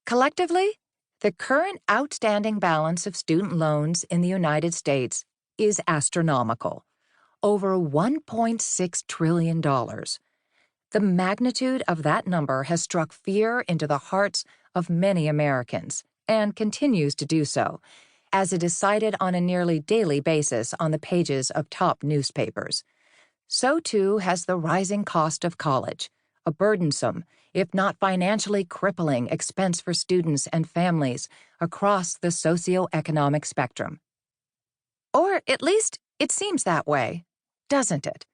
Collectively, the current outstanding balance of student loans in the United States is astronomical, over $1.6 trillion. The magnitude of that number has struck fear into the hearts of many Americans and continues to do so, as it is cited on a nearly daily basis on the pages of top newspapers. So too has the rising cost of college, a burdensome, if not financially crippling, expense for students and families across the socioeconomic spectrum. Or at least it seems that way, doesn't it?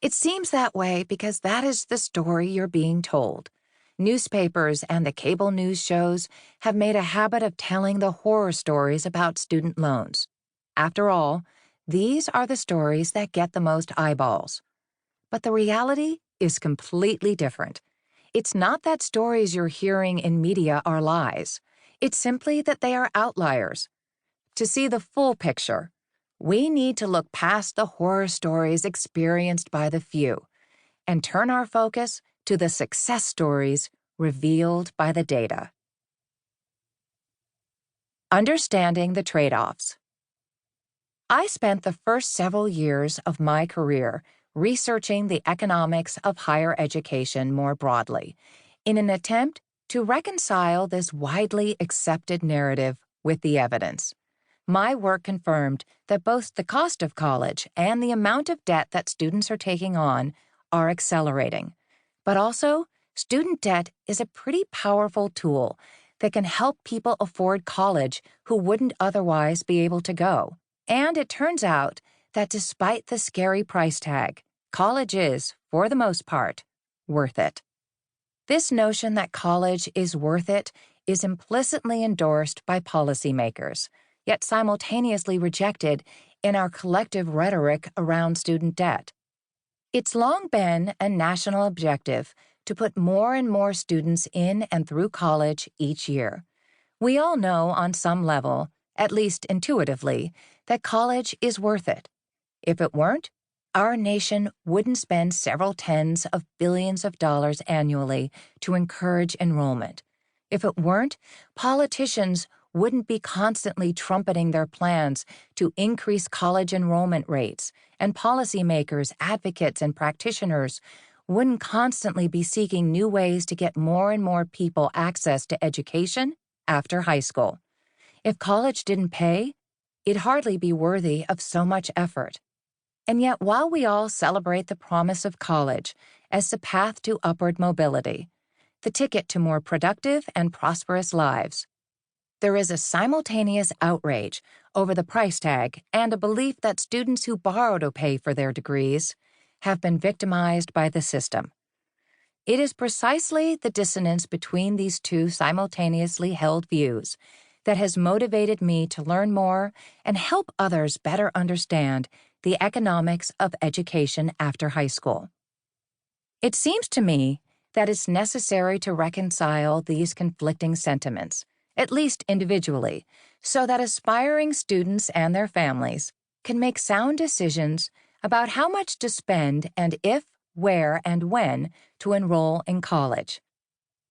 It seems that way because that is the story you're being told. Newspapers and the cable news shows have made a habit of telling the horror stories about student loans. After all, these are the stories that get the most eyeballs. But the reality is completely different. It's not that stories you're hearing in media are lies. It's simply that they are outliers. To see the full picture, we need to look past the horror stories experienced by the few and turn our focus to the success stories revealed by the data. Understanding the trade-offs. I spent the first several years of my career researching the economics of higher education more broadly, in an attempt to reconcile this widely accepted narrative with the evidence. My work confirmed that both the cost of college and the amount of debt that students are taking on are accelerating. But also, student debt is a pretty powerful tool that can help people afford college who wouldn't otherwise be able to go. And it turns out that despite the scary price tag, college is, for the most part, worth it. This notion that college is worth it is implicitly endorsed by policymakers, yet simultaneously rejected in our collective rhetoric around student debt. It's long been a national objective to put more and more students in and through college each year. We all know on some level, at least intuitively, that college is worth it. If it weren't, our nation wouldn't spend several tens of billions of dollars annually to encourage enrollment. If it weren't, politicians wouldn't be constantly trumpeting their plans to increase college enrollment rates, and policymakers, advocates, and practitioners wouldn't constantly be seeking new ways to get more and more people access to education after high school. If college didn't pay, it'd hardly be worthy of so much effort. And yet, while we all celebrate the promise of college as the path to upward mobility, the ticket to more productive and prosperous lives, there is a simultaneous outrage over the price tag and a belief that students who borrow to pay for their degrees have been victimized by the system. It is precisely the dissonance between these two simultaneously held views that has motivated me to learn more and help others better understand the economics of education after high school. It seems to me that it's necessary to reconcile these conflicting sentiments, at least individually, so that aspiring students and their families can make sound decisions about how much to spend and if, where, and when to enroll in college.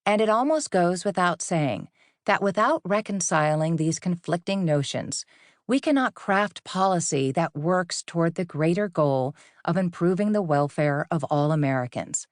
And it almost goes without saying that without reconciling these conflicting notions, we cannot craft policy that works toward the greater goal of improving the welfare of all Americans.